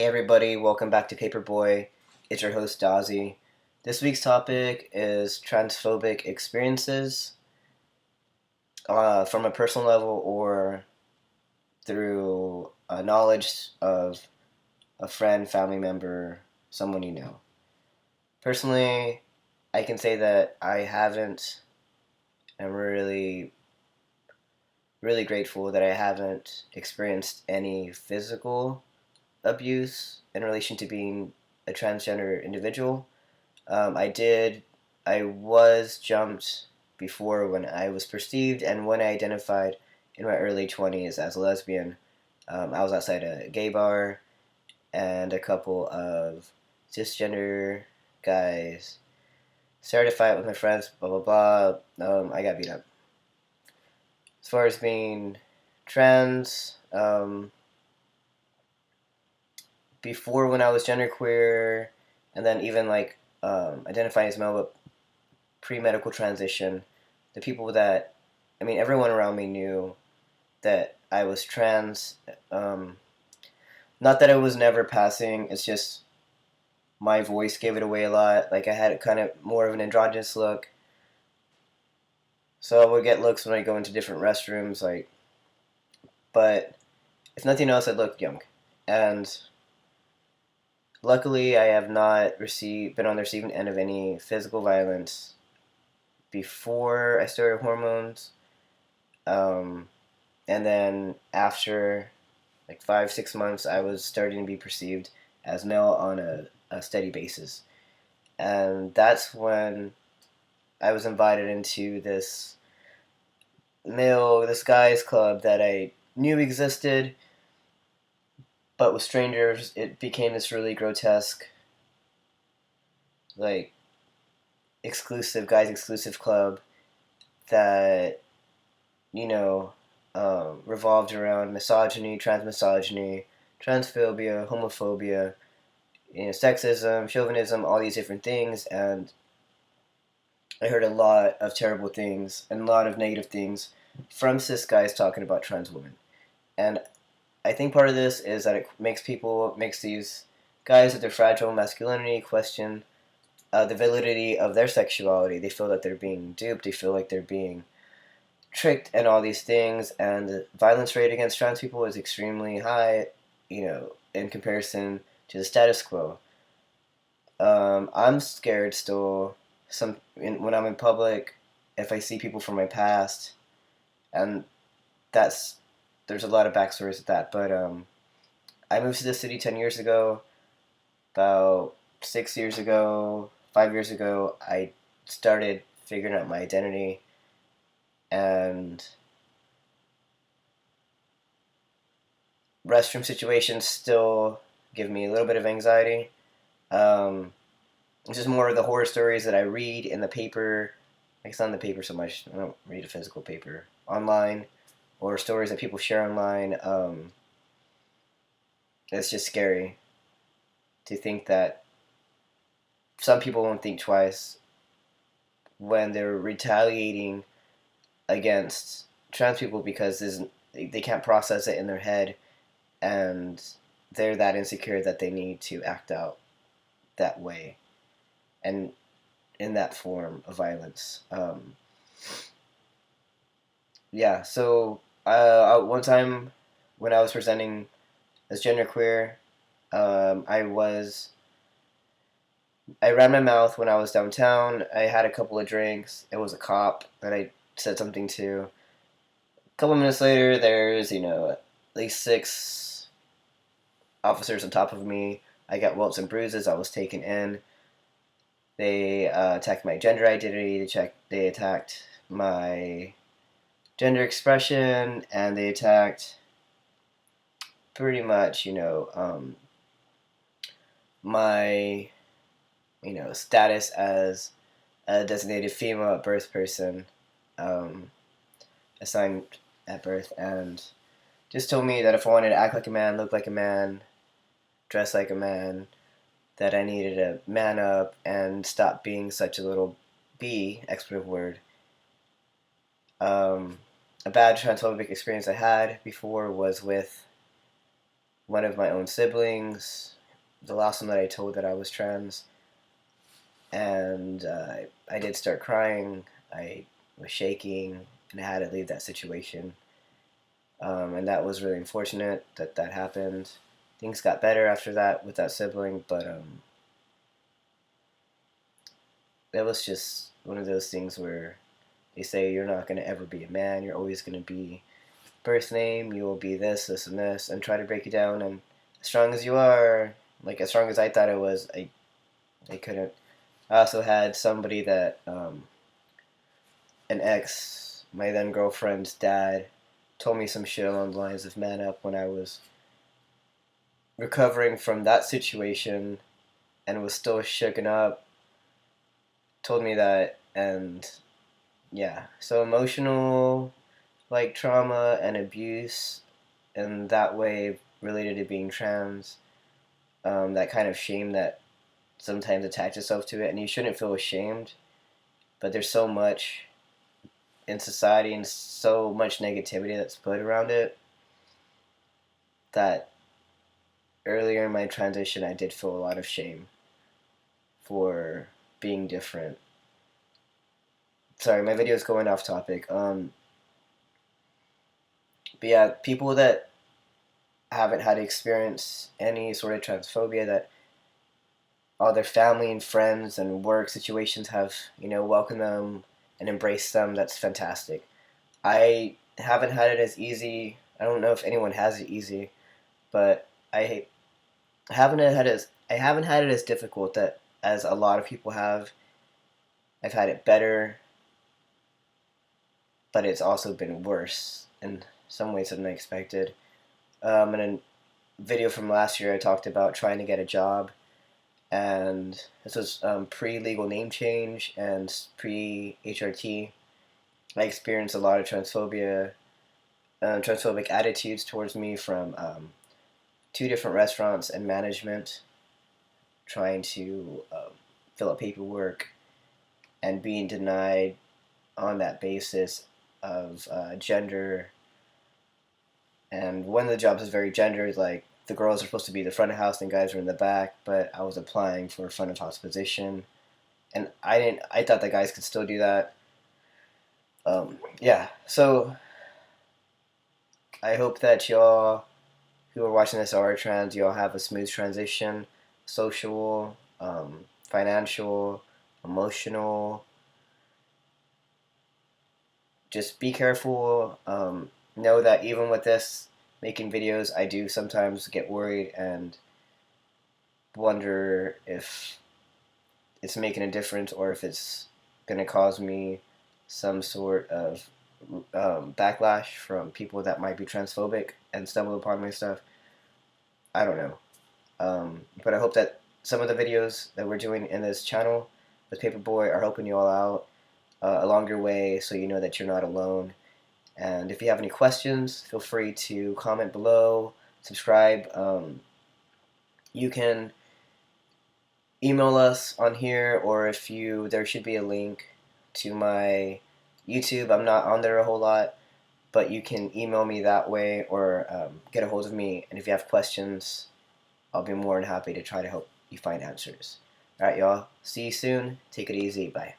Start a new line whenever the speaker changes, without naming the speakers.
Hey everybody, welcome back to Paperboy. It's your host Dahzi. This week's topic is transphobic experiences from a personal level or through knowledge of a friend, family member, someone you know. Personally, I can say that I haven't. I'm really grateful that I haven't experienced any physical abuse in relation to being a transgender individual. I did. I was jumped before when I was perceived and when I identified in my early 20s as a lesbian. I was outside a gay bar and a couple of cisgender guys started a fight with my friends, blah blah blah. I got beat up. As far as being trans, before when I was genderqueer, and then even like identifying as male, but pre-medical transition, the people that, I mean, everyone around me knew that I was trans. Not that it was never passing. It's just my voice gave it away a lot. Like I had kind of more of an androgynous look, so I would get looks when I go into different restrooms. Like, but if nothing else, I looked young, and luckily, I have not been on the receiving end of any physical violence before I started hormones. Um, and then after like 5 6 months, I was starting to be perceived as male on a steady basis, and that's when I was invited into this guys club that I knew existed, but with strangers, it became this really grotesque, like exclusive club that you know revolved around misogyny, transphobia, homophobia, sexism, chauvinism, all these different things, and I heard a lot of terrible things and a lot of negative things from cis guys talking about trans women. And I think part of this is that it makes these guys with their fragile masculinity question the validity of their sexuality. They feel that they're being duped. They feel like they're being tricked and all these things. And the violence rate against trans people is extremely high, in comparison to the status quo. I'm scared still. When I'm in public, if I see people from my past, and that's there's a lot of backstories with that. But I moved to the city 10 years ago. About 6 years ago, 5 years ago, I started figuring out my identity, and restroom situations still give me a little bit of anxiety. Um, it's just more of the horror stories that I read in the paper. Like, it's not in the paper so much. I don't read a physical paper. Online, or stories that people share online. It's just scary to think that some people won't think twice when they're retaliating against trans people because they can't process it in their head, and they're that insecure that they need to act out that way and in that form of violence. Yeah, so one time when I was presenting as genderqueer, I ran my mouth when I was downtown. I had a couple of drinks. It was a cop that I said something to. A couple minutes later, there's at least six officers on top of me. I got welts and bruises. I was taken in. They attacked my gender identity. They attacked my gender expression, and they attacked pretty much, my, status as a designated female at birth person, um, assigned at birth, and just told me that if I wanted to act like a man, look like a man, dress like a man, that I needed to man up and stop being such a little expletive word. A bad transphobic experience I had before was with one of my own siblings, the last one that I told that I was trans, and I did start crying. I was shaking, and I had to leave that situation. And that was really unfortunate that that happened. Things got better after that with that sibling, but it was just one of those things where they say you're not going to ever be a man, you're always going to be birth name, you will be this, this, and this, and try to break it down. And as strong as you are, like as strong as I thought I was, I couldn't. I also had somebody that, an ex, my then girlfriend's dad, told me some shit along the lines of man up when I was recovering from that situation and was still shooken up. Told me that, and yeah, so emotional, like trauma and abuse, and that way related to being trans, that kind of shame that sometimes attaches itself to it, and you shouldn't feel ashamed, but there's so much in society and so much negativity that's put around it that earlier in my transition I did feel a lot of shame for being different. Sorry, my video is going off topic. But yeah, people that haven't had to experience any sort of transphobia, that all their family and friends and work situations have, welcomed them and embraced them, that's fantastic. I haven't had it as easy. I don't know if anyone has it easy, but I haven't had it as difficult that as a lot of people have. I've had it better, but it's also been worse in some ways than I expected. In a video from last year, I talked about trying to get a job, and this was pre-legal name change and pre-HRT. I experienced a lot of transphobia, transphobic attitudes towards me from two different restaurants and management, trying to fill out paperwork and being denied on that basis of gender. And one of the jobs is very gendered, like the girls are supposed to be the front of house and guys are in the back, but I was applying for a front of house position, and I thought that guys could still do that. Yeah, so I hope that y'all who are watching this are trans, y'all have a smooth transition, social, financial, emotional. Just be careful. Know that even with this, making videos, I do sometimes get worried and wonder if it's making a difference or if it's going to cause me some sort of backlash from people that might be transphobic and stumble upon my stuff. I don't know. But I hope that some of the videos that we're doing in this channel with Paperboy are helping you all out along your way, so you know that you're not alone. And if you have any questions, feel free to comment below, subscribe. You can email us on here, or if you, there should be a link to my YouTube. I'm not on there a whole lot, but you can email me that way, or get a hold of me. And if you have questions, I'll be more than happy to try to help you find answers. Alright, y'all. See you soon. Take it easy. Bye.